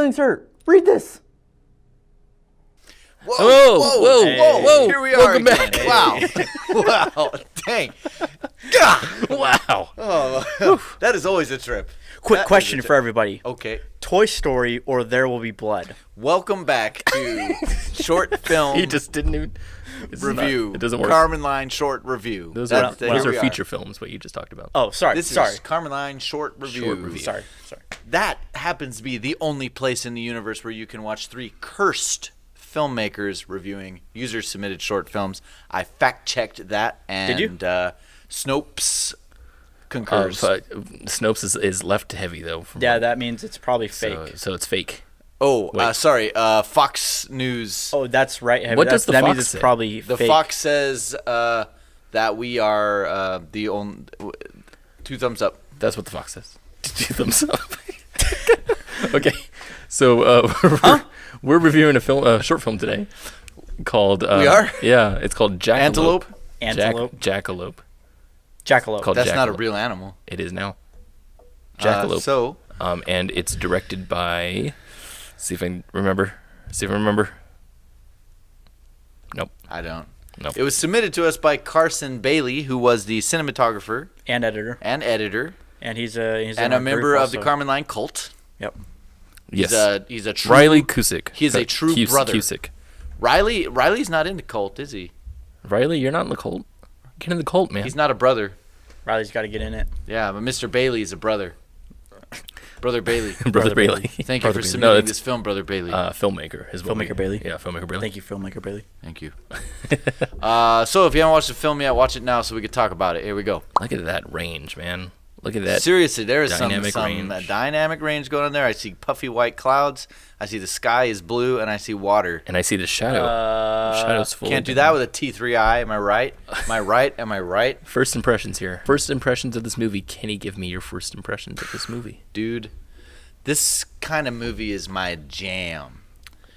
feelings hurt. Read this. Whoa. Here we are. Welcome again. back. Wow. Dang. God. Wow. Oh, that is always a trip. Quick That question is a for everybody. Okay. Toy Story or There Will Be Blood? Welcome back to short film He just didn't even review. It doesn't work. Carmen Line short review. Those That's are here we feature films. What you just talked about. Oh, sorry. This sorry. is Carmen Line short review. Short review. Sorry. That happens to be the only place in the universe where you can watch 3 cursed filmmakers reviewing user-submitted short films. I fact-checked that, and Did you? Snopes concurs. Snopes is left heavy though. Yeah, that means it's probably fake. So it's fake. Sorry. Fox News. Oh, that's right. Heavy. What does the that Fox means it's say? probably The fake. Fox says that we are the only 2 thumbs up. That's what the Fox says. 2 thumbs up. Okay, so we're reviewing a short film today called. We are? Yeah, it's called Jackalope. Antelope. Jackalope. Jackalope. Called That's not a Jackalope. real animal. It is now. Jackalope. And it's directed by. See if I remember. Nope. I don't. Nope. It was submitted to us by Carson Bailey, who was the cinematographer and editor. and He's a member of the Carmen Line cult. Yep. Yes. He's a true Riley Cusick. He is a true brother. Cusick. Riley's not in the cult, is he? Riley, you're not in the cult. Get in the cult, man. He's not a brother. Riley's got to get in it. Yeah, but Mr. Bailey is a brother. Brother Bailey. Brother Bailey. Thank Brother you for Bailey. submitting this film, Brother Bailey. Filmmaker. Filmmaker Bailey. Yeah, Filmmaker Bailey. Thank you, Filmmaker Bailey. Thank you. So if you haven't watched the film yet, watch it now so we can talk about it. Here we go. Look at that range, man. Look at that. Seriously, there is some dynamic range. dynamic range going on there. I see puffy white clouds. I see the sky is blue, and I see water. And I see the shadow. Shadow's full. Can't do that with a T3i. Am I right? Am I right? First impressions here. First impressions of this movie. Kenny, give me your first impressions of this movie. Dude, this kind of movie is my jam.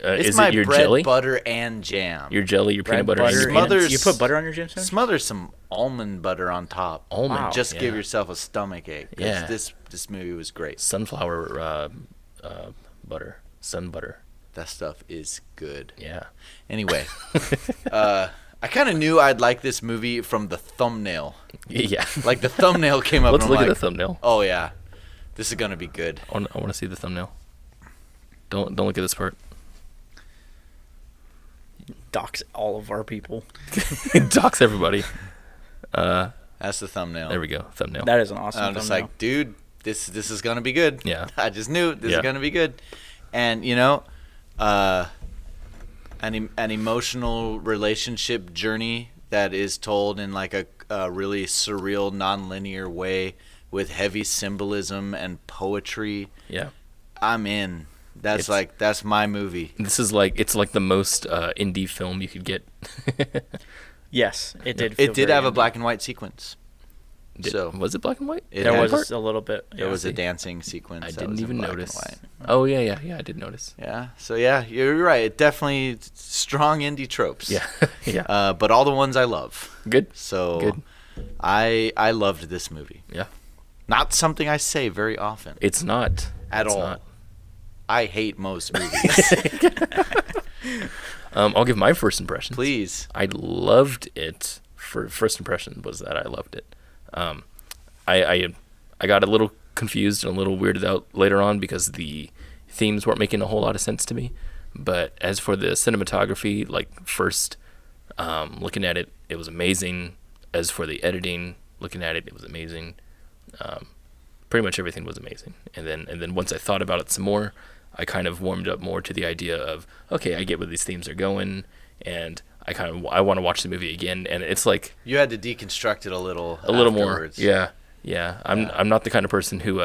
Is It's my it your bread, jelly? butter, and jam. Your jelly, your peanut Bread, butter, and your butter, peanuts? You put butter on your jam sandwich? Smother some almond butter on top. Almond, Wow. Just give yeah. yourself a stomach ache. 'Cause Yeah. This movie was great. Sunflower butter. Sun butter. That stuff is good. Yeah. Anyway, I kind of knew I'd like this movie from the thumbnail. Yeah. Like the thumbnail came up. Let's and I'm look at like, the thumbnail. Oh yeah, this is gonna be good. I want to see the thumbnail. Don't look at this part. Dox all of our people. Dox everybody. That's the thumbnail. There we go. Thumbnail. That is an awesome I'm just thumbnail. like, dude, this is gonna be good. Yeah. I just knew this Yeah. is gonna be good, and you know, an emotional relationship journey that is told in like a really surreal, non-linear way with heavy symbolism and poetry. Yeah. I'm in. That's my movie. This is like the most indie film you could get. Yes, it did. It did have a black and white sequence. So Was it black and white? It There had- was a little bit. There was a see. dancing sequence. I that didn't was in even black and notice. white. Oh yeah, I did notice. Yeah. So yeah, you're right. It definitely strong indie tropes. Yeah. Yeah. But all the ones I love. Good. So Good. I loved this movie. Yeah. Not something I say very often. It's not At it's all. Not. I hate most movies. I'll give my first impression. Please. I loved it. First impression was that I loved it. I got a little confused and a little weirded out later on because the themes weren't making a whole lot of sense to me. But as for the cinematography, like first looking at it, it was amazing. As for the editing, looking at it, it was amazing. Pretty much everything was amazing. And then once I thought about it some more, I kind of warmed up more to the idea of, okay, I get where these themes are going, and I want to watch the movie again. And it's like You had to deconstruct it a little more. afterwards. Yeah. I'm not the kind of person who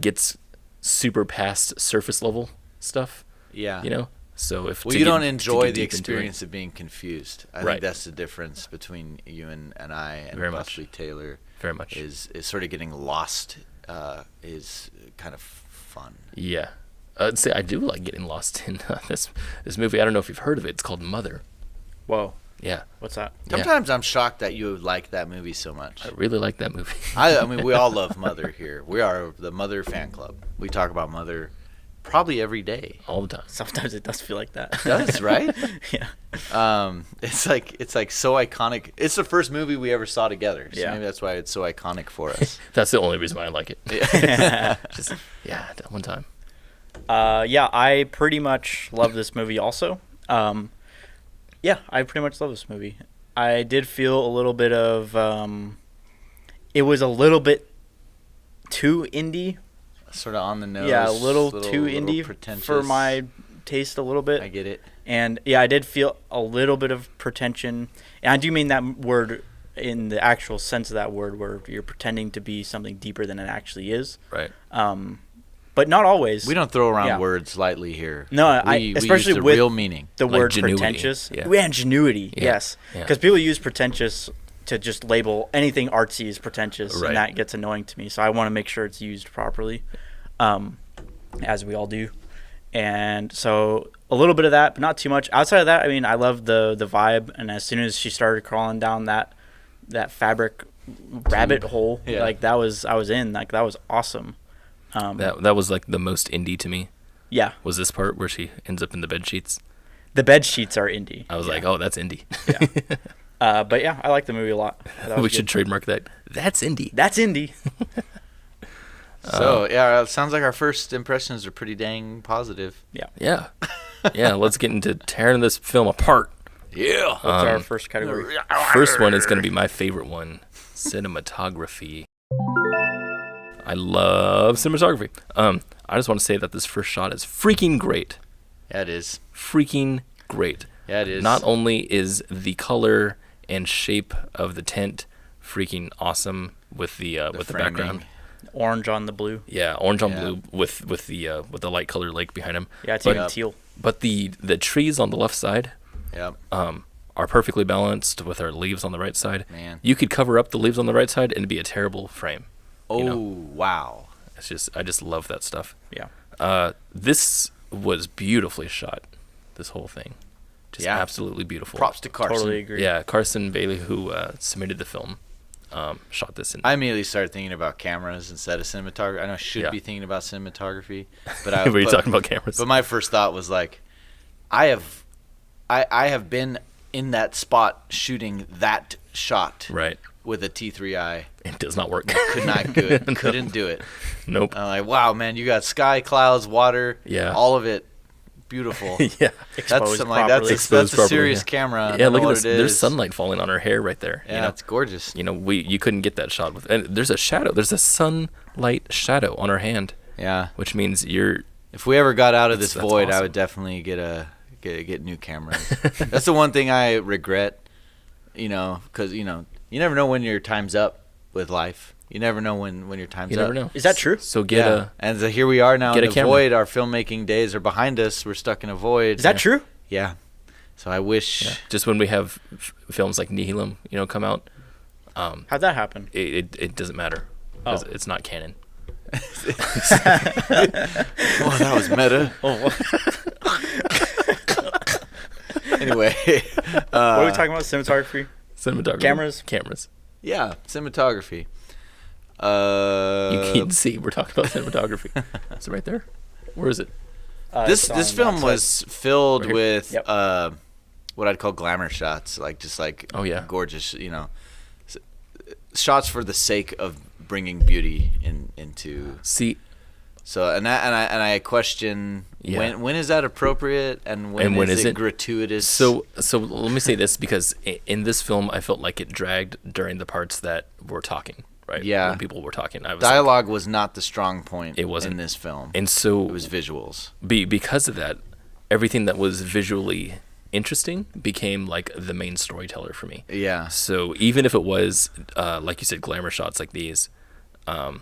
gets super past surface level stuff. Yeah. You know. So if Well, to you get- don't to enjoy get the deep into it- experience of being confused. I Right. think that's the difference between you and I and Very much. Leslie Taylor. Very much. Is sort of getting lost is kind of fun. Yeah. See, I do like getting lost in this movie. I don't know if you've heard of it. It's called Mother. Whoa, Yeah. what's that? Yeah. Sometimes I'm shocked that you like that movie so much. I really like that movie. I mean, we all love Mother here. We are the Mother fan club. We talk about Mother probably every day. all the time. Sometimes it does feel like that. It does, right? Yeah. It's like so iconic. It's the first movie we ever saw together. So Yeah. maybe that's why it's so iconic for us. That's the only reason why I like it. Just that one time. Yeah, I pretty much love this movie also. Yeah, I pretty much love this movie. I did feel a little bit of it was a little bit too indie. Sort of on the nose. Yeah, a little too indie pretentious. for my taste a little bit. I get it. And yeah, I did feel a little bit of pretension. And I do mean that word in the actual sense of that word, where you're pretending to be something deeper than it actually is. Right. But not always. We don't throw around Yeah. words lightly here. No, we especially use the with real meaning. the Like word genuity. pretentious. Yeah. Yeah, ingenuity. Yeah. Yes. Yeah. Because people use pretentious to just label anything artsy as pretentious, Right. and that gets annoying to me. So I want to make sure it's used properly, as we all do. And so a little bit of that, but not too much. Outside of that, I mean, I love the vibe. And as soon as she started crawling down that fabric rabbit hole, Yeah. like I was in. Like that was awesome. That was like the most indie to me. Yeah, Was this part where she ends up in the bed sheets? the bed sheets are indie. I was like, oh, that's indie. But yeah, I like the movie a lot. That was We good. should trademark that. That's indie. That's indie. So yeah, it sounds like our first impressions are pretty dang positive. Yeah. Yeah, let's get into tearing this film apart. Yeah. What's our first category? First one is going to be my favorite one, cinematography. I love cinematography. I just want to say that this first shot is freaking great. Yeah, it is. Freaking great. Yeah, it is. Not only is the color and shape of the tent freaking awesome with the framing. background. Orange on the blue. Yeah, orange on Yeah. blue with the light color lake behind him. Yeah, it's But- even teal. But the trees on the left side Yeah. are perfectly balanced with our leaves on the right side. Man. You could cover up the leaves on the right side and it'd be a terrible frame. Oh, know. wow. I just love that stuff. Yeah. This was beautifully shot. This whole thing, just Yeah. absolutely beautiful. Props to Carson. Totally agree. Yeah, Carson Bailey, who submitted the film, shot this in. I immediately started thinking about cameras instead of cinematography. I know I should Yeah. be thinking about cinematography, but I Were you but- talking about cameras? But my first thought was like, I have been in that spot shooting that shot Right. with a T3i. It does not work. Could not do it. Couldn't do it. Nope. I'm like, wow, man, you got sky, clouds, water, Yeah. all of it, beautiful. Yeah. Exposed I'm like, properly. that's Exposed a properly, serious yeah. camera. I Yeah, don't look know at what this. it There's is. sunlight falling on her hair right there. Yeah, you know? it's gorgeous. You know, you couldn't get that shot with, and there's a shadow. There's a sunlight shadow on her hand, Yeah. which means you're. If we ever got out of That's this void, I awesome. would definitely get new cameras. That's the one thing I regret, because you never know when your time's up with life. You never know when your time's You up. never know. Is that true? So get Yeah. a. And so here we are now get in a the camera. void. Our filmmaking days are behind us. We're stuck in a void. Is that true? Yeah. So I wish. Yeah. Just when we have films like Nihilum, come out, How'd that happen? it doesn't matter. 'Cause Oh. it's not canon. Oh, that was meta. Oh, Anyway. what are we talking about? Cinematography? Cinematography. Cameras? Yeah, cinematography. You can't see. We're talking about cinematography. Is it right there? Where is it? This it's on film that was filled Right here. with Yep. what I'd call glamour shots, like Oh, yeah. gorgeous, shots for the sake of bringing beauty into. See, So and I question Yeah. when is that appropriate and when is it isn't. gratuitous? So let me say this, because in this film, I felt like it dragged during the parts that were talking. Right? Yeah. When people were talking, I was like, dialogue was not the strong point. It wasn't. in this film. and so It was visuals. because of that, everything that was visually interesting became like the main storyteller for me. Yeah. So even if it was, like you said, glamour shots like these, Yeah,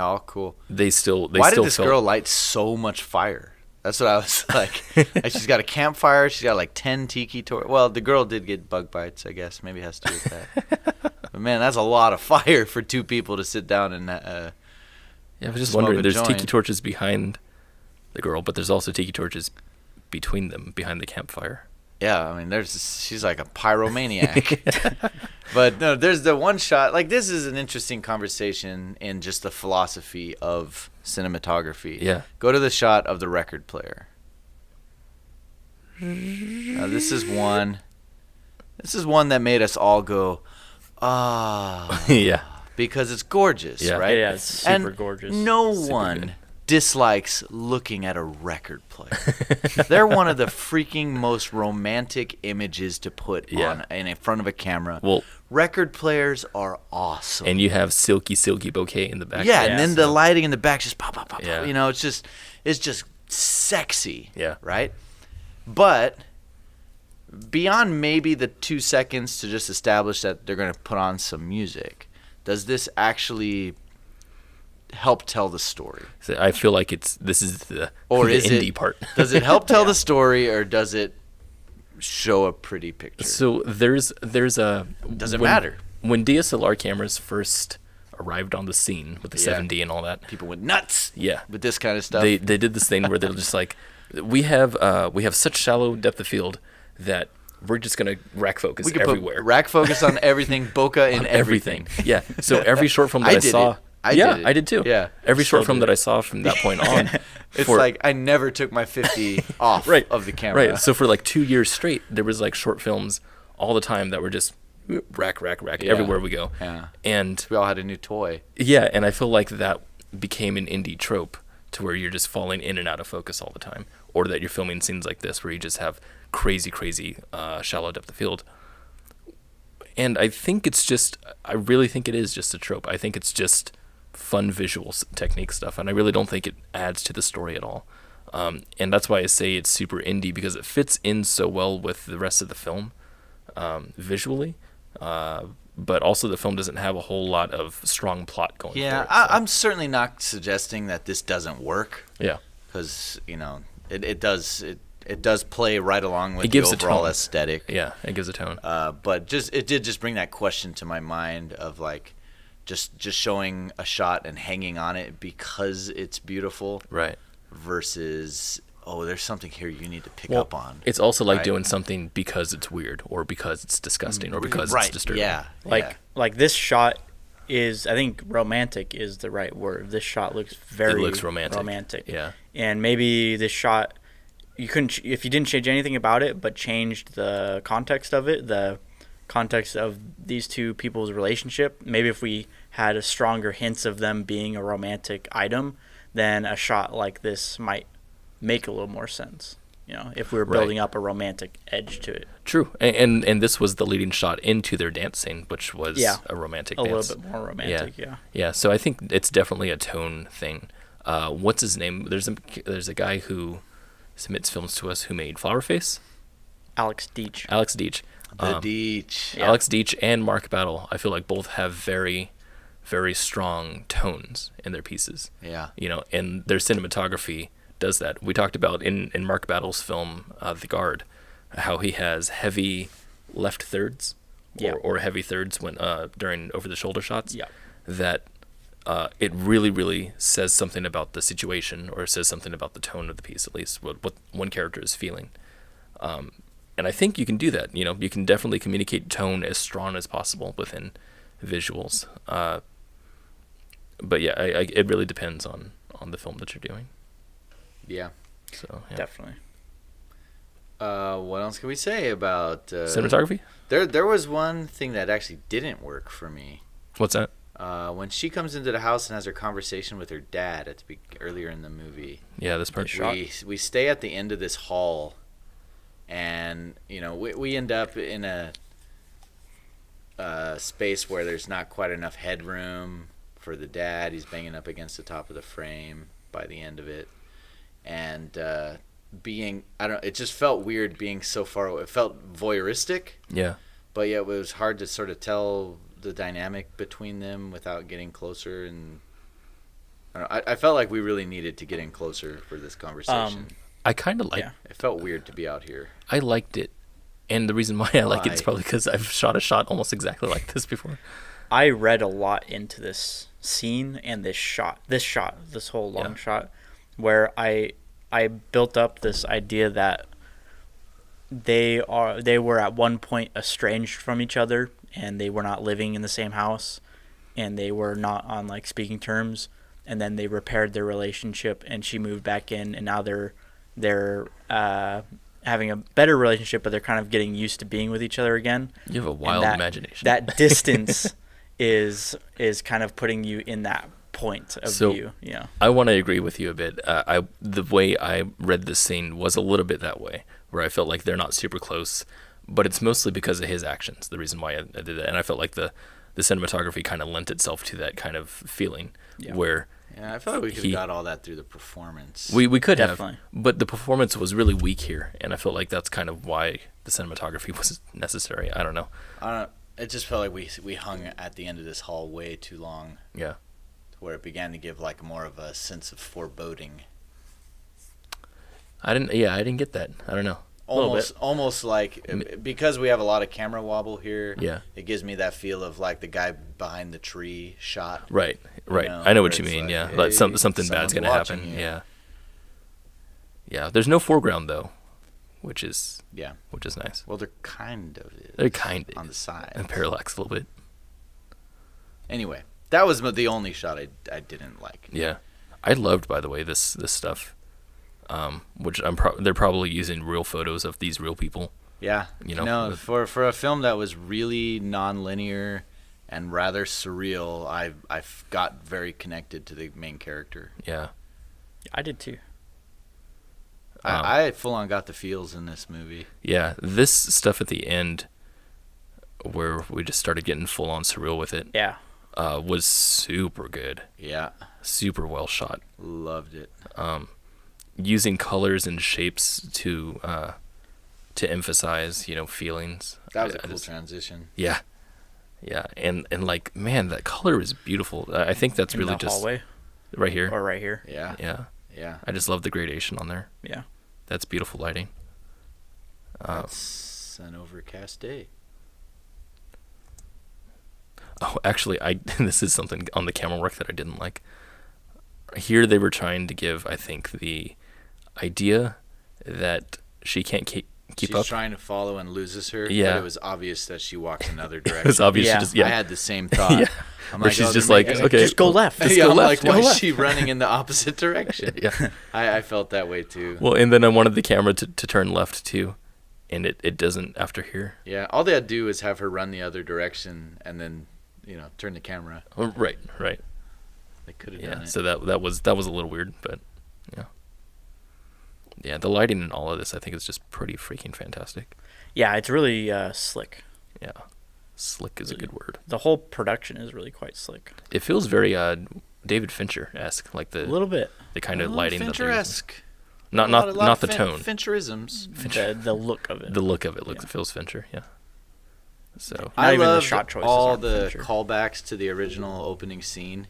all cool. they still Why still did this felt, girl light so much fire? That's what I was like. Like, she's got a campfire. She's got like 10 tiki torches. Well, the girl did get bug bites, I guess. Maybe it has to do with that. But man, that's a lot of fire for two people to sit down and. Yeah, I was just smoke wondering. a There's joint. tiki torches behind the girl, but there's also tiki torches between them, behind the campfire. Yeah, I mean, she's like a pyromaniac. But no, there's the one shot. Like, this is an interesting conversation in just the philosophy of cinematography. Yeah. Go to the shot of the record player. Now, this is one that made us all go, ah. Yeah. Because it's gorgeous, Yeah. right? Yeah, it's super And gorgeous. no Super one good. dislikes looking at a record player. They're one of the freaking most romantic images to put Yeah. on in front of a camera. Well, Record players are awesome. and you have silky bouquet in the back. yeah, Yeah, and then the lighting in the back just pop, pop, pop, Yeah. pop. You know, it's just sexy. Yeah. Right? But beyond maybe the 2 seconds to just establish that they're going to put on some music, does this actually help tell the story? So I feel like this is the Or the is indie it part. Does it help tell the story, or does it show a pretty picture? So there's a Does it matter? When DSLR cameras first arrived on the scene with the Yeah. 7D and all that? People went nuts. Yeah. With this kind of stuff. They did this thing where they're just like, we have such shallow depth of field that we're just gonna rack focus we could everywhere. put rack focus on everything, bokeh in On everything. Yeah. So every short film that I did saw, it. I yeah, did it. I did too. Yeah. Every short Still film do that I saw from that point on, It's for- like I never took my 50 off right of the camera. Right. So for like 2 years straight, there was like short films all the time that were just rack Yeah. everywhere we go. Yeah. And We all had a new toy. yeah, and I feel like that became an indie trope to where you're just falling in and out of focus all the time, or that you're filming scenes like this where you just have crazy shallow depth of field. And I really think it is just a trope. I think it's just fun visual technique stuff, and I really don't think it adds to the story at all. And that's why I say it's super indie, because it fits in so well with the rest of the film visually. But also the film doesn't have a whole lot of strong plot going Yeah, for it. So. I'm certainly not suggesting that this doesn't work, Yeah. because it does play right along with It gives the a overall tone. aesthetic. Yeah, it gives a tone. But it did just bring that question to my mind of like just showing a shot and hanging on it because it's beautiful Right. versus, oh, there's something here you need to pick Well, up on. It's also like Right. doing something because it's weird, or because it's disgusting, or because Right, it's disturbing. yeah. Like this shot is, I think romantic is the right word. This shot looks very It looks romantic. Yeah. And maybe this shot, you couldn't, if you didn't change anything about it, but changed the context of it, the context of these two people's relationship, maybe if we had a stronger hints of them being a romantic item, then a shot like this might make a little more sense. You know, if we were building up a romantic edge to it. True. And this was the leading shot into their dance scene, which was a romantic A dance. little bit more romantic, yeah. Yeah, so I think it's definitely a tone thing. What's his name? There's a guy who submits films to us who made Flower Face. Alex Deach. Alex Deach. The Deach. Yeah. Alex Deach and Mark Battle, I feel like both have very, very strong tones in their pieces. Yeah. You know, and their cinematography does that. We talked about in Mark Battle's film, The Guard, how he has heavy left thirds or heavy thirds when during over-the-shoulder shots. Yeah. That it really, really says something about the situation, or says something about the tone of the piece, at least what one character is feeling. And I think you can do that. You know, you can definitely communicate tone as strong as possible within visuals. But yeah, it really depends on the film that you're doing. Yeah. So yeah. Definitely. What else can we say about Cinematography? There was one thing that actually didn't work for me. What's that? When she comes into the house and has her conversation with her dad earlier in the movie. Yeah, this part. We stay at the end of this hall, and we end up in a space where there's not quite enough headroom for the dad. He's banging up against the top of the frame by the end of it, and it just felt weird being so far away. It felt voyeuristic. Yeah. But yeah, it was hard to sort of tell the dynamic between them without getting closer, and I felt like we really needed to get in closer for this conversation. I kind of like. Yeah. It felt weird to be out here. I liked it, and the reason why I like it is Why? probably because I've shot a shot almost exactly like this before. I read a lot into this scene and this whole long shot, where I built up this idea that they were at one point estranged from each other, and they were not living in the same house, and they were not on like speaking terms, and then they repaired their relationship, and she moved back in, and now they're having a better relationship, but they're kind of getting used to being with each other again. You have a wild imagination. That distance is kind of putting you in that point of view. Yeah, I want to agree with you a bit. The way I read this scene was a little bit that way, where I felt like they're not super close, but it's mostly because of his actions. The reason why I did that, and I felt like the cinematography kind of lent itself to that kind of feeling, where. Yeah, I feel like we could have got all that through the performance. We could Definitely. have, but the performance was really weak here, and I felt like that's kind of why the cinematography was necessary. I don't know. It just felt like we hung at the end of this hall way too long. Yeah. Where it began to give like more of a sense of foreboding. I didn't get that. I don't know. Almost like, because we have a lot of camera wobble here. Yeah. It gives me that feel of like the guy behind the tree shot. Right. You know, I know what you it's mean. like, yeah. hey, Like something bad's someone's gonna happen. watching you. Yeah. Yeah. There's no foreground though, which is nice. Well, there kind of is. They're kind of on the side. and parallax a little bit. Anyway, that was the only shot I didn't like. Yeah. I loved, by the way, this stuff. Which they're probably using real photos of these real people. Yeah, You know, no, for a film that was really non-linear and rather surreal, I got very connected to the main character. Yeah. I did too. I full on got the feels in this movie. Yeah, this stuff at the end, where we just started getting full on surreal with it, Yeah. was super good, Yeah, super well shot. loved it. Using colors and shapes to emphasize, feelings. That was a cool transition. Yeah, and like, man, that color is beautiful. I think that's In really the just hallway right here. or right here. Yeah, Yeah, I just love the gradation on there. Yeah. That's beautiful lighting. it's an overcast day. Oh, actually, this is something on the camera work that I didn't like. Here they were trying to give, I think, the idea that she can't keep She's up. trying to follow and loses her. Yeah. But it was obvious that she walks another direction. It was obvious. Yeah. She just, yeah. I had the same thought. Yeah. I'm Where she's oh, just they're like, making- okay, Just go left. Just yeah, go I'm left. like, why go is left. she running in the opposite direction? Yeah. I felt that way too. Well, and then I wanted the camera to turn left too, and it doesn't after here. Yeah, all they had to do is have her run the other direction and then, turn the camera. Oh, right. They could have Yeah. done it. So that was a little weird, but yeah. Yeah, the lighting in all of this, I think, is just pretty freaking fantastic. Yeah, it's really slick. Yeah, slick is a good word. The whole production is really quite slick. It feels very David Fincher-esque, like A little bit. the kind of lighting that they're using. Fincher-esque. Not the tone. Fincherisms. The look of it. The look of it feels Fincher. Yeah. So Not I even the love shot choices all aren't the Fincher. callbacks to the original opening scene,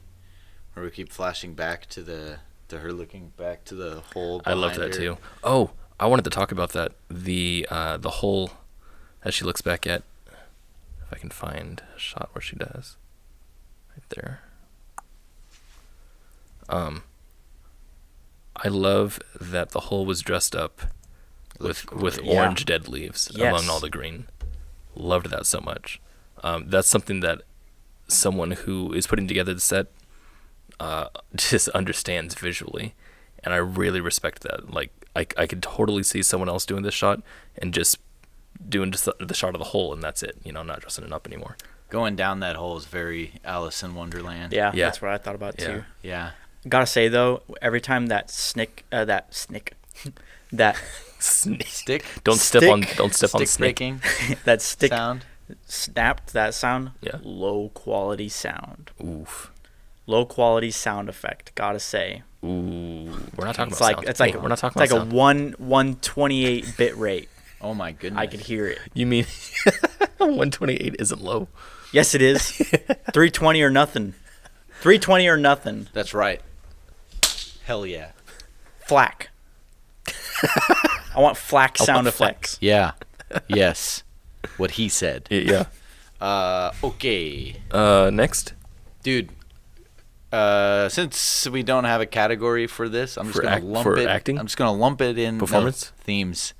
where we keep flashing back to her looking back to the hole. I love that too. Oh, I wanted to talk about that. The hole as she looks back at. If I can find a shot where she does. Right there. I love that the hole was dressed up with Yeah. orange dead leaves Yes. among all the green. Loved that so much. That's something that someone who is putting together the set just understands visually, and I really respect that. Like, I could totally see someone else doing this shot and just doing just the shot of the hole, and that's it. Not dressing it up anymore. Going down that hole is very Alice in Wonderland. Yeah, Yeah. that's what I thought about too. Yeah. Gotta say though, every time that snick, that Stick. Don't step on Stick snake. breaking that stick sound. snapped, that sound. Yeah. Low quality sound. Oof. Low quality sound effect. Gotta say. Ooh. We're not talking It's about like sound. it's like Hey, we're not talking it's about like sound. a 128 bit rate. Oh my goodness. I could hear it. You mean 128 isn't low? Yes, it is. 320 or nothing. 320 or nothing. That's right. Hell yeah. Flack. I want flack I sound want flack. effects. Yeah. Yes. What he said. Yeah. Okay. Next. Dude, since we don't have a category for this, I'm just For gonna act- lump for it. acting? I'm just gonna lump it in. Performance? No, themes.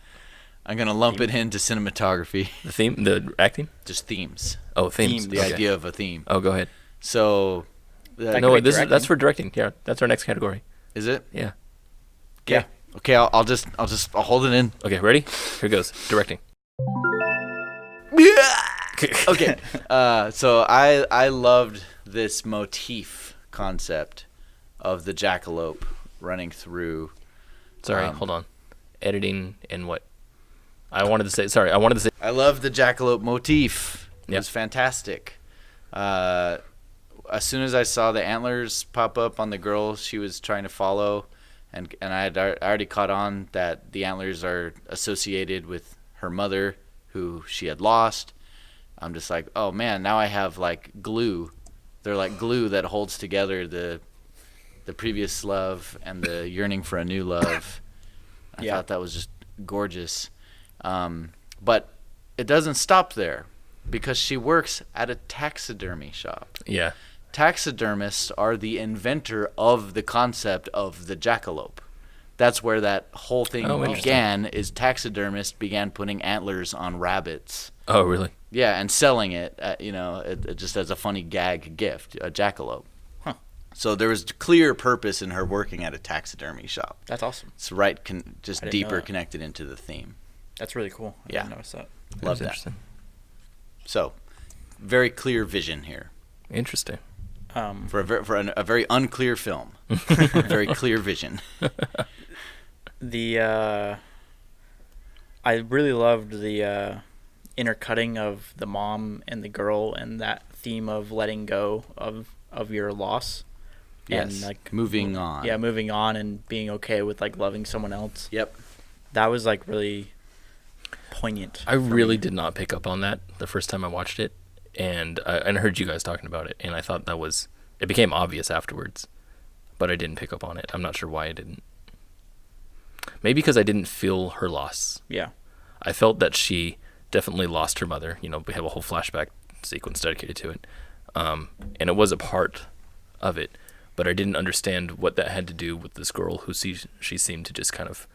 I'm gonna lump it into cinematography. The theme, the acting. Just themes. Oh, themes. The Okay. idea of a theme. Oh, go ahead. So, That No, could be that's for directing. Yeah, that's our next category. Is it? Yeah. Yeah. Okay, I'll hold it in. Okay, ready? Here goes. Directing. Okay. So I loved this motif concept of the jackalope running through. Sorry, hold on. Editing and what? I wanted to say. I love the jackalope motif. It Yep. was fantastic. As soon as I saw the antlers pop up on the girl she was trying to follow, and I already caught on that the antlers are associated with her mother, who she had lost. I'm just like, oh man, now I have like glue. They're like glue that holds together the previous love and the yearning for a new love. I thought that was just gorgeous. But it doesn't stop there, because she works at a taxidermy shop. Yeah. Taxidermists are the inventor of the concept of the jackalope. That's where that whole thing began. Is taxidermists began putting antlers on rabbits. Oh, really? Yeah, and selling it, just as a funny gag gift, a jackalope. Huh. So there was clear purpose in her working at a taxidermy shop. That's awesome. It's right, just I didn't know deeper that. connected into the theme. That's really cool. I Yeah. didn't notice that. Love that. Interesting. So, very clear vision here Interesting. for a very unclear film. Very clear vision. I really loved the intercutting of the mom and the girl, and that theme of letting go of your loss. Yes. And like Moving on. Yeah, moving on and being okay with like loving someone else. Yep. That was like really poignant. I really did not pick up on that the first time I watched it, and I heard you guys talking about it, and I thought it became obvious afterwards, but I didn't pick up on it. I'm not sure why I didn't. Maybe because I didn't feel her loss. Yeah. I felt that she definitely lost her mother. We have a whole flashback sequence dedicated to it, and it was a part of it, but I didn't understand what that had to do with this girl who she seemed to just kind of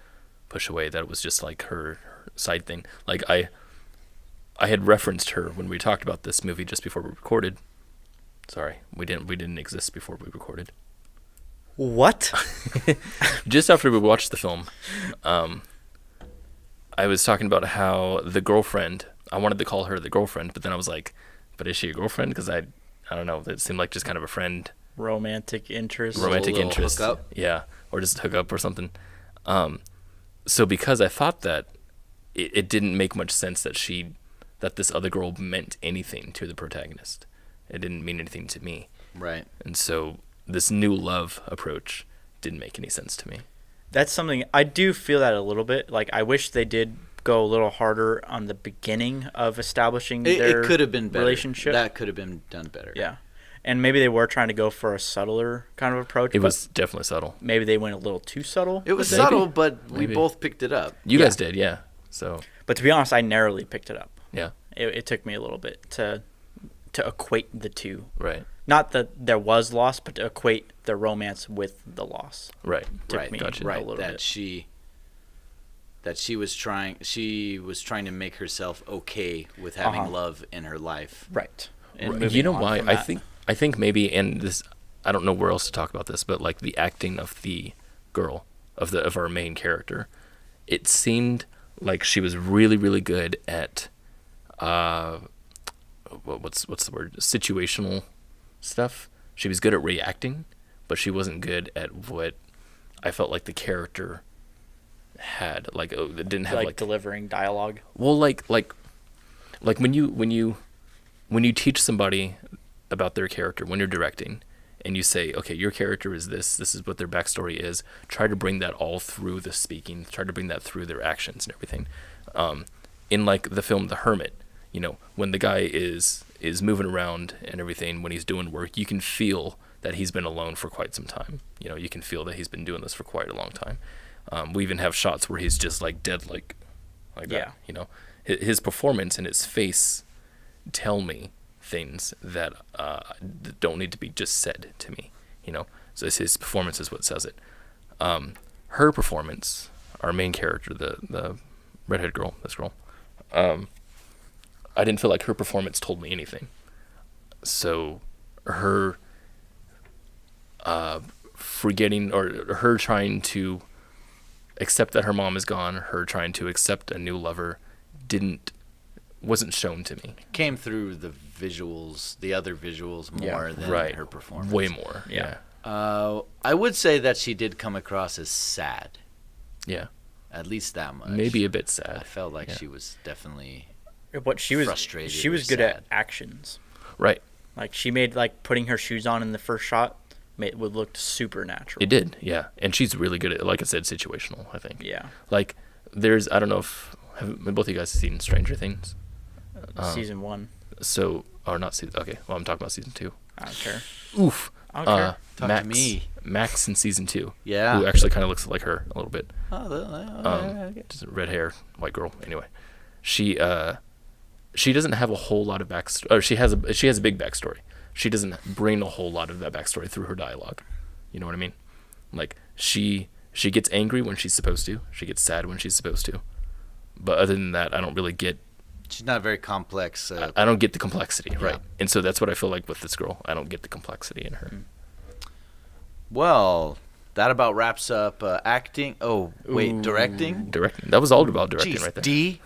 push away. That it was just like her side thing. Like I had referenced her when we talked about this movie just before we recorded. Sorry, we didn't exist before we recorded. What? Just after we watched the film, I was talking about how the girlfriend, I wanted to call her the girlfriend, but then I was like, but is she a girlfriend? Because I don't know, it seemed like just kind of a friend. Romantic interest. Romantic interest. Hook up. Yeah, or just hook up or something. So because I thought that, it didn't make much sense that this other girl meant anything to the protagonist. It didn't mean anything to me. Right. And so this new love approach didn't make any sense to me. That's something I do feel that a little bit. Like I wish they did go a little harder on the beginning of establishing their It could have been better. relationship. That could have been done better. Yeah. And maybe they were trying to go for a subtler kind of approach. It but was definitely subtle. maybe they went a little too subtle. It was Maybe. subtle, but we Maybe. both picked it up. You Yeah. guys did, yeah. So, But to be honest, I narrowly picked it up. yeah, It took me a little bit to equate the two. right, Not that there was loss, but to equate the romance with the loss. right. Took Right. me Gotcha. a Right. little That bit. she was trying to make herself okay with having Uh-huh. love in her life. Right. And You moving know on why? from I that. think maybe, and this, I don't know where else to talk about this, but like the acting of the girl, of our main character, it seemed like she was really, really good at what's the word? Situational stuff. She was good at reacting, but she wasn't good at what I felt like the character had. Like it didn't have like delivering dialogue. well, like when you teach somebody about their character when you're directing, and you say, okay, your character is this is what their backstory is. Try to bring that all through the speaking. Try to bring that through their actions and everything. In like the film The Hermit, when the guy is moving around and everything, when he's doing work, you can feel that he's been alone for quite some time. You can feel that he's been doing this for quite a long time. We even have shots where he's just like dead, like that. His performance and his face tell me things that don't need to be just said to me. So his performance is what says it. Her performance, our main character, the redhead girl, this girl, I didn't feel like her performance told me anything. So forgetting or her trying to accept that her mom is gone, her trying to accept a new lover, wasn't shown to me. Came through the visuals, the other visuals more than her performance. Way more. Yeah. I would say that she did come across as sad. Yeah. At least that much. Maybe a bit sad. I felt like she was definitely frustrated. She was good at actions. Right. Like she made putting her shoes on in the first shot would look super natural. It did, yeah. And she's really good at, like I said, situational, I think. Yeah. Like there's, I don't know if have both of you guys seen Stranger Things? Season 1. So, or not season. Okay, well I'm talking about season 2. I don't care. Oof. I don't care. Talk Max, to me. Max in season 2. Yeah. Who actually kind of looks like her a little bit. Oh, Just red hair, white girl. Anyway, she doesn't have a whole lot of backstory. Or she has a big backstory. She doesn't bring a whole lot of that backstory through her dialogue. You know what I mean? Like she gets angry when she's supposed to. She gets sad when she's supposed to. But other than that, I don't really get. She's not very complex. I don't get the complexity, Yeah. right? And so that's what I feel like with this girl. I don't get the complexity in her. Well, that about wraps up acting. Oh, wait, directing? Directing. That was all about directing Jeez, right there. D?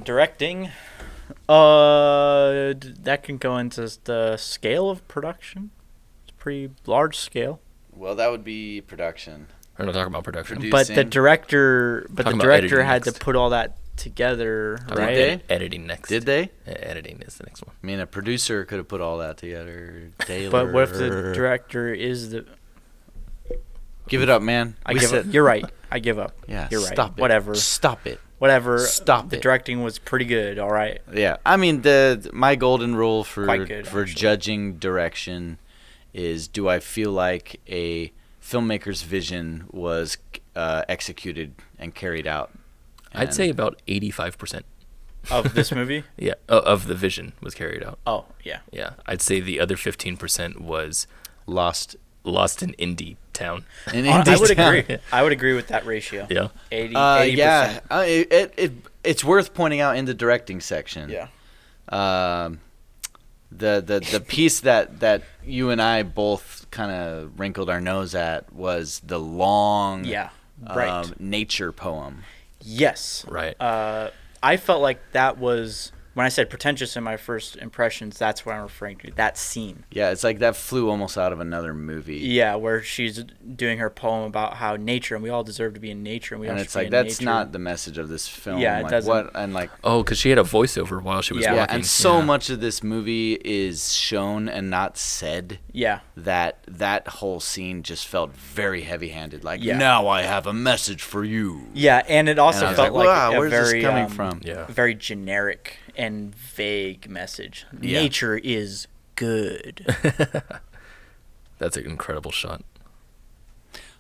Directing. That can go into the scale of production. It's pretty large scale. Well, that would be production. We're not talking about production. Producing. But the director Talking about editing had to next. put all that together, Did right? they? Editing next. Did they? Editing is the next one. I mean, a producer could have put all that together. Taylor. But what if the director is the? Give it up, man. I give up. You're right. I give up. Yeah, You're right. stop it. Whatever. Stop it. Whatever. Stop The it. directing was pretty good. All right. Yeah, I mean, my golden rule for Quite good, actually. judging direction is: do I feel like a filmmaker's vision was executed and carried out? I'd say about 85%. Of this movie? Yeah, of the vision was carried out. Oh, yeah. Yeah, I'd say the other 15% was lost in indie town. in I indie would town. agree. I would agree with that ratio. Yeah. 80%. Yeah, it's worth pointing out in the directing section. Yeah. The piece that you and I both kind of wrinkled our nose at was the long Yeah. Right. nature poem. Yes. Right. I felt like that was, when I said pretentious in my first impressions, that's what I'm referring to. That scene. Yeah, it's like that flew almost out of another movie. Yeah, where she's doing her poem about how nature, and we all deserve to be in nature, and we all And should it's be like in that's nature. not the message of this film. Yeah, it like, doesn't. What and like Oh, because she had a voiceover while she was Yeah. walking. and so Yeah. much of this movie is shown and not said. Yeah. That whole scene just felt very heavy-handed. Like, Yeah. now I have a message for you. Yeah, and it also And I was felt like, like wow, a where's very this coming from? Yeah. very generic and vague message. Yeah. Nature is good. That's an incredible shot.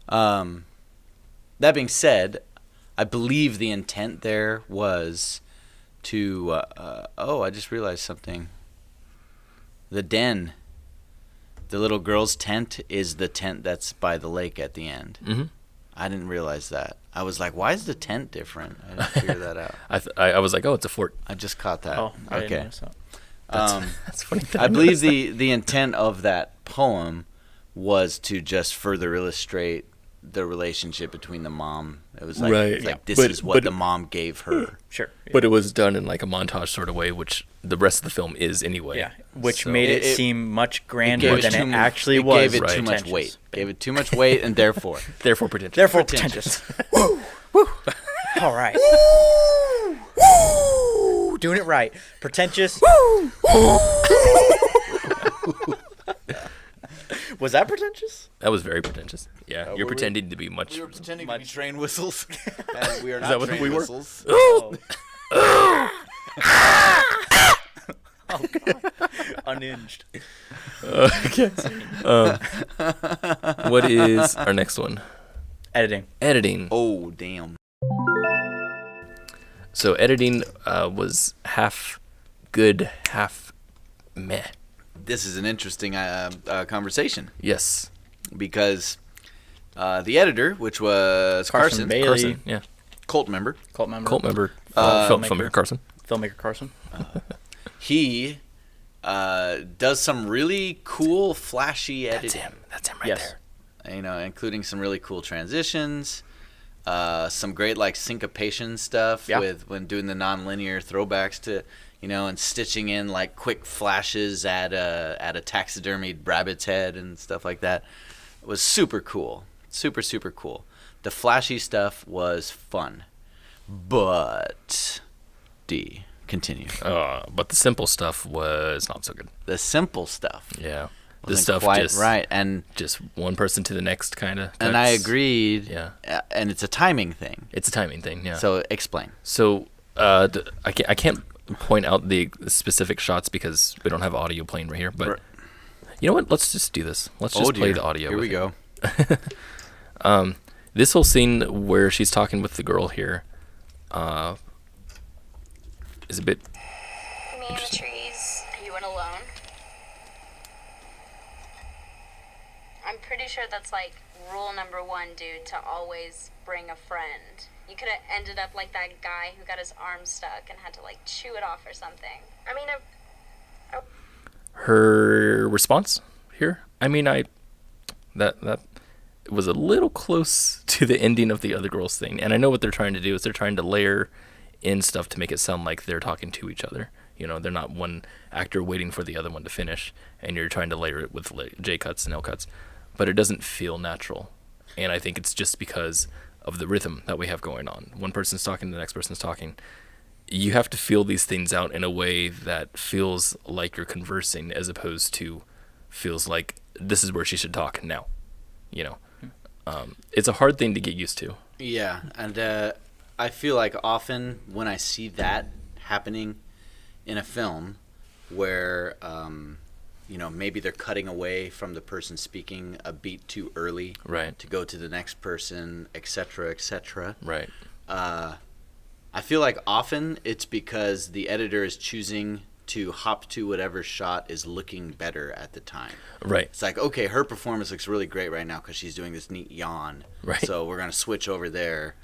That being said, I believe the intent there was to. I just realized something. The den. The little girl's tent is the tent that's by the lake at the end. Mm-hmm. I didn't realize that. I was like, why is the tent different? I didn't figure that out. I was like, oh, it's a fort. I just caught that. Oh, I didn't okay. notice that. That's funny. that I believe noticed the intent of that poem was to just further illustrate the relationship between the mom. It was like, Right. it's like Yeah. this But- is what but- the mom gave her. Sure. that. But it was done in like a montage sort of way, which the rest of the film is anyway. Yeah, which So- made it, It- seem much Gave grander it than too it mu- actually it was. Gave it Right. too much Pretentious. weight. Gave it too much weight, and therefore, Therefore pretentious. Therefore Pretentious. pretentious. Woo! All right. Woo! Doing it right. Pretentious. Was that pretentious? That was very pretentious. Yeah, you're were we? pretending to be much. pretending to be train whistles, and we are that what we were? whistles. Oh. Oh God. Unhinged. Okay. What is our next one? Editing. Editing. Oh damn! So editing was half good, half meh. This is an interesting conversation Yes. because the editor, which was Carson, Bailey. Carson. Yeah. cult member, Cult member. Cult member. Filmmaker. Filmmaker Carson. Filmmaker Carson. he Does some really cool, flashy editing. That's him right Yes. there. You know, including some really cool transitions. Some great like syncopation stuff with when doing the non-linear throwbacks to, you know, and stitching in like quick flashes at a taxidermied rabbit's head and stuff like that. It was super cool. Super, super cool. The flashy stuff was fun. But continue. But the simple stuff was not so good. The simple stuff. Yeah. The Wasn't stuff quite just right, and just one person to the next kind of. and I agreed. Yeah. And it's a timing thing. It's a timing thing. Yeah. So explain. So I can't point out the specific shots because we don't have audio playing right here. But you know what? Let's just do this. Let's just play the audio. Here we go. This whole scene where she's talking with the girl here is a bit. Me and the trees. You went alone? I'm pretty sure that's like rule number 1, dude, to always bring a friend. You could have ended up like that guy who got his arm stuck and had to like chew it off or something. I mean, Her response here. I mean, that was a little close to the ending of the other girl's thing, and I know what they're trying to do is they're trying to layer in stuff to make it sound like they're talking to each other. You know, they're not one actor waiting for the other one to finish, and you're trying to layer it with J cuts and L cuts, but it doesn't feel natural. And I think it's just because of the rhythm that we have going on. One person's talking, the next person's talking. You have to feel these things out in a way that feels like you're conversing, as opposed to feels like this is where she should talk now. You know, it's a hard thing to get used to. Yeah, and I feel like often when I see that happening in a film where, you know, maybe they're cutting away from the person speaking a beat too early Right. to go to the next person, etc., etc. Right. I feel like often it's because the editor is choosing to hop to whatever shot is looking better at the time. Right. It's like, okay, her performance looks really great right now because she's doing this neat yawn. Right. So we're going to switch over there.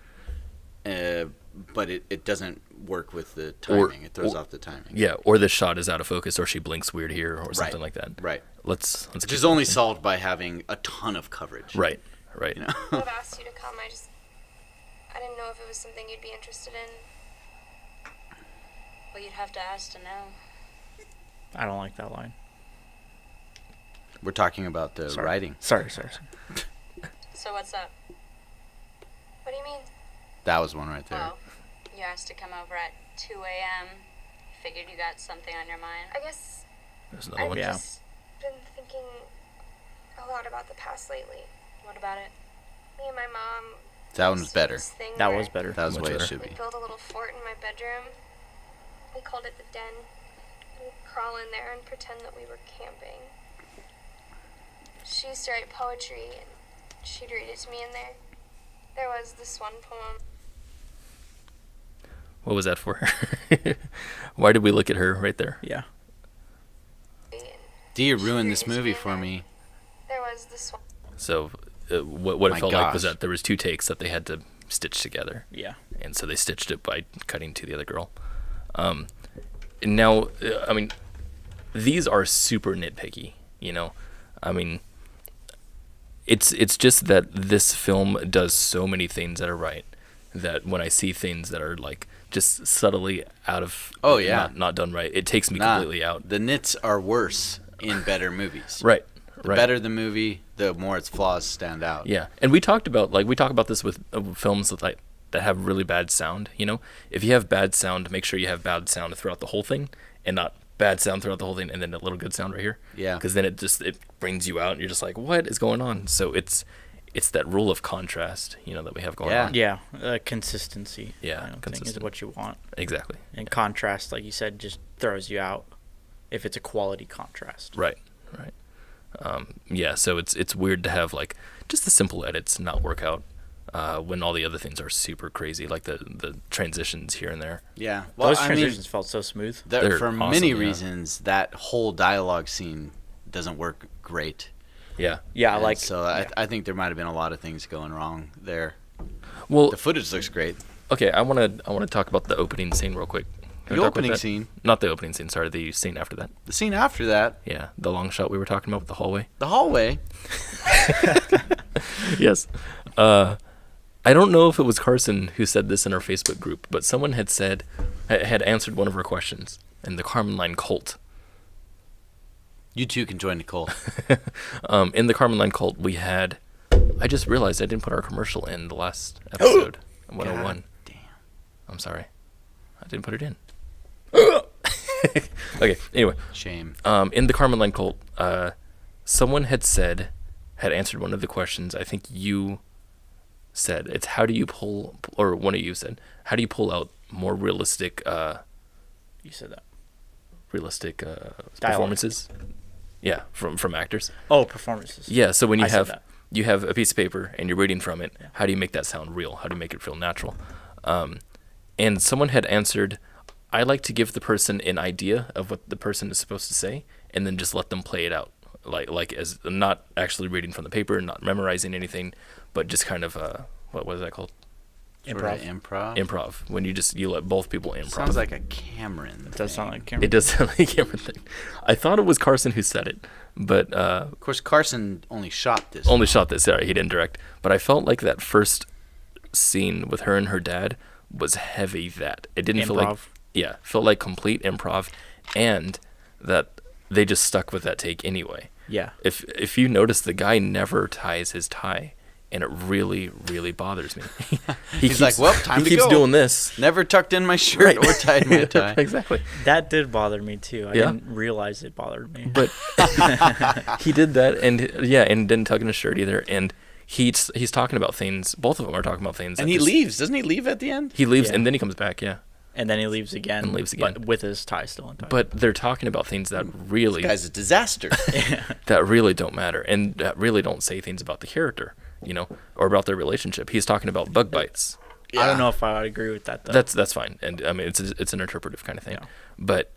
But it doesn't work with the timing. It throws off the timing. Yeah, or the shot is out of focus, or she blinks weird here, or something like that. Right. Let's Which is only solved by having a ton of coverage. Right. You know? I would have asked you to come. I didn't know if it was something you'd be interested in. Well, you'd have to ask to know. I don't like that line. We're talking about the writing. Sorry. So what's up? What do you mean? That was one right there. Oh, you asked to come over at 2 a.m. Figured you got something on your mind. I guess There's another I've one. Yeah. just been thinking a lot about the past lately. What about it? Me and my mom. That one was used to do better. this thing That where was better. That was the Much way it better. should We be. built a little fort in my bedroom. We called it the den. We'd crawl in there and pretend that we were camping. She used to write poetry, and she'd read it to me in there. There was this one poem. What was that for her? Why did we look at her right there? Yeah. Dee ruined this movie for me. There was this one. So what it My felt like was gosh. that there was 2 takes that they had to stitch together. Yeah. And so they stitched it by cutting to the other girl. Now, I mean, these are super nitpicky, you know? I mean, it's just that this film does so many things that are right, that when I see things that are like just subtly out of not done right, it takes me completely out. The nits are worse in better movies. Right. The better the movie, the more its flaws stand out. Yeah, and we talk about this with films that have really bad sound. You know, if you have bad sound, make sure you have bad sound throughout the whole thing, and not bad sound throughout the whole thing and then a little good sound right here. Yeah. Because then it brings you out, and you're just like, what is going on? So it's that rule of contrast, you know, that we have going on. Yeah. Consistency. Yeah, I don't think consistent. is what you want. Exactly. And contrast, like you said, just throws you out if it's a quality contrast. Right. Yeah, so it's weird to have like just the simple edits not work out when all the other things are super crazy, like the transitions here and there. Yeah. Well, Those I transitions mean, felt so smooth. They're for awesome, many yeah. reasons, that whole dialogue scene doesn't work great. Yeah. Yeah, And like so I think there might have been a lot of things going wrong there. Well, The footage looks great. okay, I want to talk about the opening scene real quick The talk about opening that? scene. Not the opening scene. Sorry, the scene after that. The scene after that. Yeah, the long shot we were talking about with the hallway. The hallway. Yes. I don't know if it was Carson who said this in our Facebook group, but someone had answered one of our questions in the Karman line cult. You too can join the cult. In the Karman line cult, we had. I just realized I didn't put our commercial in the last episode. 101. God damn. I'm sorry. I didn't put it in. Okay, anyway. Shame. In the Karman line cult, someone had answered one of the questions. I think you said, it's how do you pull, or one of you said, how do you pull out more realistic, You said that. realistic Dialogue. performances? Yeah, from actors. Oh, performances. Yeah, so when you I said have that. you have a piece of paper and you're reading from it, Yeah. how do you make that sound real? How do you make it feel natural? And someone had answered, I like to give the person an idea of what the person is supposed to say, and then just let them play it out, like as not actually reading from the paper, not memorizing anything, but just kind of what is that called? Sort of improv. Improv. When you let both people improv. Sounds like a Cameron. It does sound thing. like Cameron. It does sound like Cameron thing. I thought it was Carson who said it, but Of course, Carson only shot this. only shot this. Sorry, he didn't direct. But I felt like that first scene with her and her dad was heavy. That it didn't feel like, Improv. felt like complete improv, and that they just stuck with that take anyway. Yeah. If you notice, the guy never ties his tie, and it really, really bothers me. He's like, well, time he to keeps go. doing this. Never tucked in my shirt or tied my tie. Exactly. That did bother me too. I Yeah? didn't realize it bothered me. But he did that, and didn't tuck in his shirt either. And he's talking about things. Both of them are talking about things. And that he just- leaves. Doesn't he leave at the end? He leaves, Yeah. and then he comes back. Yeah. And then he leaves again. And leaves again. But with his tie still intact. But they're talking about things that really This guy's a disaster. that really don't matter, and that really don't say things about the character, or about their relationship. He's talking about bug bites. I don't know if I would agree with that though. That's fine, and I mean it's an interpretive kind of thing. Yeah. But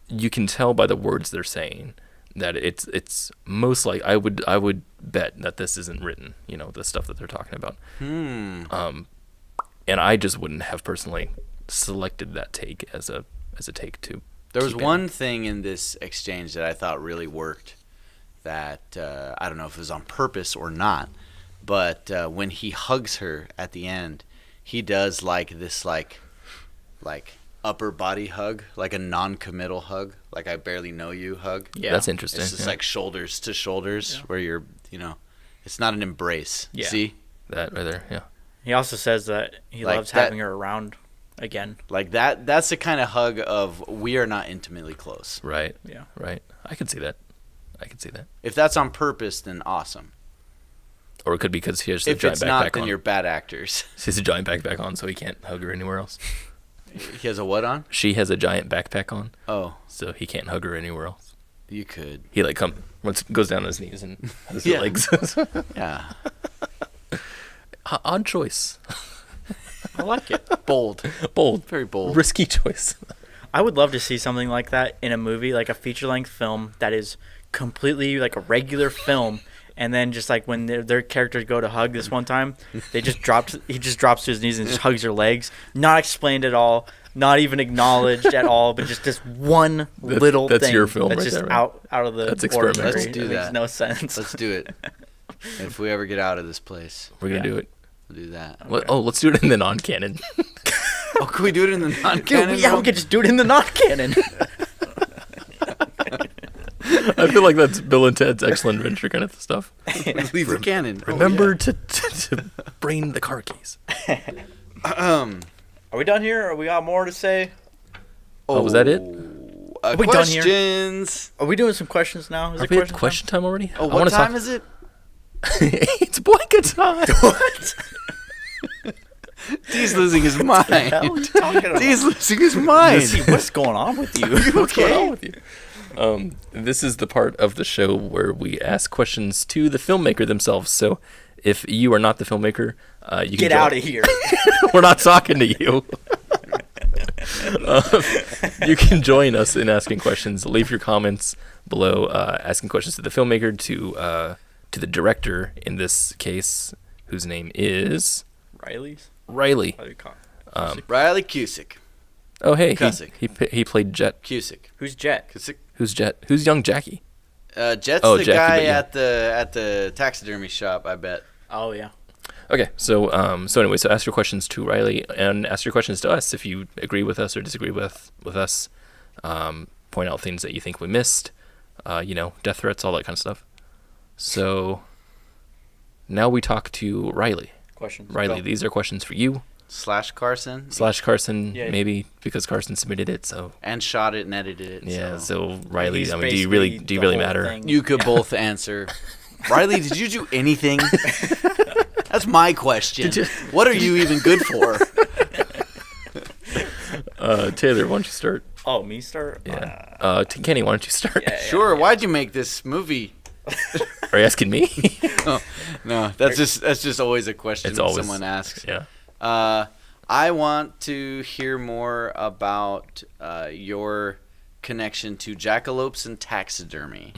you can tell by the words they're saying that it's most like I would bet that this isn't written. The stuff that they're talking about. And I just wouldn't have personally selected that take as a take to. There was keep in. one thing in this exchange that I thought really worked that I don't know if it was on purpose or not, but when he hugs her at the end, he does like this like upper body hug, like a non-committal hug, like I barely know you hug. Yeah. That's interesting. It's just yeah. like shoulders to shoulders where you're, it's not an embrace. Yeah. See? That right there, yeah. He also says that he Like loves that- having her around again. Like that's the kind of hug of we are not intimately close. Right. Yeah. Right. I could see that. If that's on purpose, then awesome. Or it could be because he has a If giant it's backpack not, then on. you're bad actors. He has a giant backpack on, so he can't hug her anywhere else. He has a what on? She has a giant backpack on, Oh, so he can't hug her anywhere else. you could. He goes down on his knees and has his Yeah. legs. Yeah. Odd choice. I like it. Bold. Bold. Very bold. Risky choice. I would love to see something like that in a movie, like a feature-length film that is completely like a regular film, and then just like when their characters go to hug this one time, he just drops to his knees and just hugs her legs, not explained at all, not even acknowledged at all, but just this one little that's thing your film that's right just there, right? out of the That's ordinary. experimental. Let's do It that. makes no sense. Let's do it. If we ever get out of this place, We're gonna Yeah. do it. we'll do that. Let's do it in the non-canon. Oh, can we do it in the Dude, non-canon? yeah, we realm? could just do it in the non-canon. I feel like that's Bill and Ted's Excellent Adventure kind of stuff. Leave the canon. Remember to bring the car keys. Are we done here, or we got more to say? Oh, was that it? we done here? questions. Are we doing some questions now? Is Are it we at question question time already? Oh, I what wanna time talk- is it? It's blanket time. What? He's losing his mind. What are you talking about? He's losing his mind. See, what's going on with you? What's going on with you? This is the part of the show where we ask questions to the filmmaker themselves. So if you are not the filmmaker, you can Get out of here. We're not talking to you. You can join us in asking questions. Leave your comments below, asking questions to the filmmaker, to the director in this case, whose name is Riley's? Riley. What do you call it? Riley Cusick. Oh, hey, Cusick. he played Jet. Cusick. Who's Jet? Cusick. Who's Jet? Who's young Jackie? Jet's Oh, the Jackie, guy but yeah. at the taxidermy shop, I bet. Oh yeah. Okay, so anyway, so ask your questions to Riley and ask your questions to us if you agree with us or disagree with us. Point out things that you think we missed. Death threats, all that kind of stuff. So now we talk to Riley. Questions. Riley, Go. these are questions for you / Carson. / Carson, Yeah. maybe because Carson submitted it. So And shot it and edited it. yeah, So. so Riley, He's I mean, do you basically really the whole matter? thing. You could both answer. Riley, did you do anything? That's my question. What are you even good for? Taylor, why don't you start? Oh, me start? Yeah. Kenny, why don't you start? Sure. Why'd you make this movie? Are you asking me? No, that's just always a question It's always someone asks. Yeah. I want to hear more about your connection to jackalopes and taxidermy,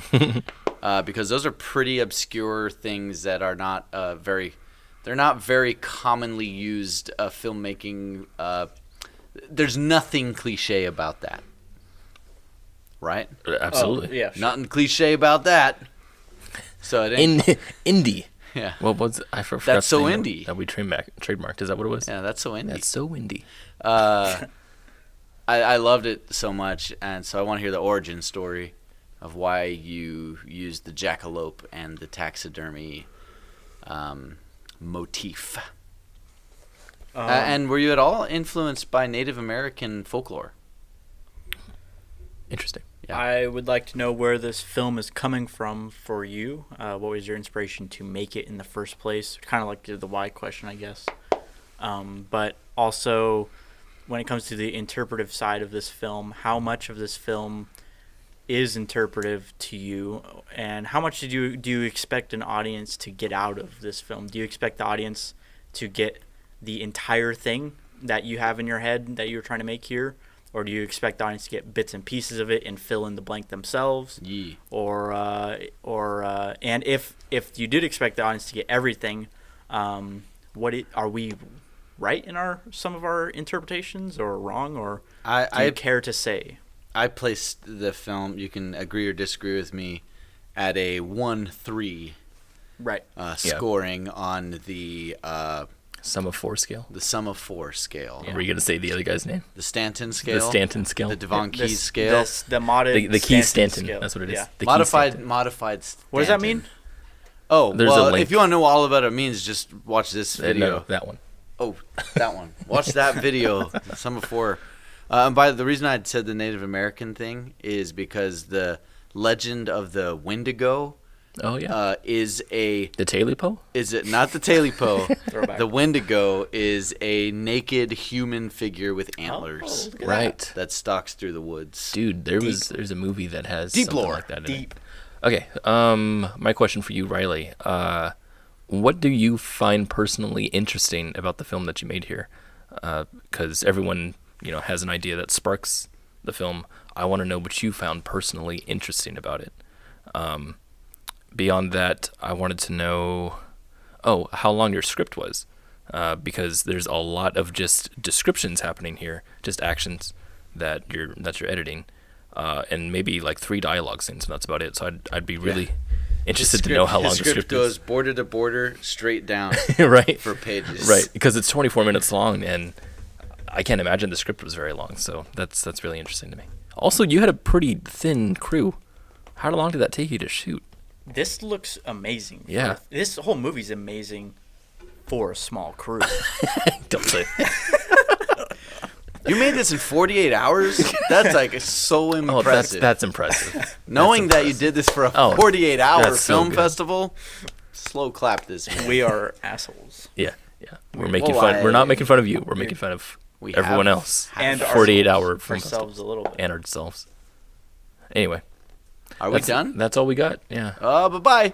because those are pretty obscure things that are not they're not very commonly used filmmaking. There's nothing cliche about that, right? Absolutely. Yeah. Sure. Nothing cliche about that. So it ain't. Indie. Yeah. What was I forgot? That's the so name indie. that we trademarked. Is that what it was? Yeah, that's so indie. That's so indie. I loved it so much, and so I want to hear the origin story of why you used the jackalope and the taxidermy motif. And were you at all influenced by Native American folklore? Interesting. Yeah. I would like to know where this film is coming from for you. What was your inspiration to make it in the first place? Kind of like the why question, I guess. But also, when it comes to the interpretive side of this film, how much of this film is interpretive to you, and how much do you expect an audience to get out of this film? Do you expect the audience to get the entire thing that you have in your head that you're trying to make here? Or do you expect the audience to get bits and pieces of it and fill in the blank themselves? Yeah. And if you did expect the audience to get everything, are we right in some of our interpretations or wrong, or do you care to say? I placed the film, you can agree or disagree with me, at a 1-3 Right. scoring on the Sum of 4 scale. the sum of 4 scale. Were you gonna say the other guy's name? The Stanton scale. The Stanton scale. The Devon This- Keys scale. The modded The Key Stanton Stanton. scale. That's what it is. Yeah. The Key modified Stanton. What does that Stanton. mean? Oh, There's a well, link. if you want to know all about what it means, just watch this video. No, that one. Oh, that one. Watch that video. Sum of 4. And the reason I said the Native American thing is because the legend of the Wendigo Oh yeah. is the Talipo? it not the Talipo? Throwback. The Wendigo is a naked human figure with antlers look at Right. that stalks through the woods. Dude, there's a movie that has Deep something lore. like that in Deep. it. Okay. My question for you, Riley. What do you find personally interesting about the film that you made here? Because everyone, has an idea that sparks the film. I want to know what you found personally interesting about it. Beyond that, I wanted to know, how long your script was, because there's a lot of just descriptions happening here, just actions that you're editing, and maybe like 3 dialogue scenes, and that's about it. So I'd be really interested to know how long the script goes is. border to border, straight down Right. for pages. Right, because it's 24 minutes long, and I can't imagine the script was very long. So that's really interesting to me. Also, you had a pretty thin crew. How long did that take you to shoot? This looks amazing. Yeah. This whole movie's amazing for a small crew. Don't say. You made this in 48 hours? That's like so Oh, impressive. that's impressive. Knowing that you did this for a Oh, 48-hour that's so film good. festival, slow clap this. Man. We are assholes. Yeah. We're making Well, fun. We're not making fun of you. We're making fun of We everyone have- else. And 48-hour film festival. ourselves a little bit. And ourselves. Anyway, Are we done? That's all we got. Yeah. Bye-bye.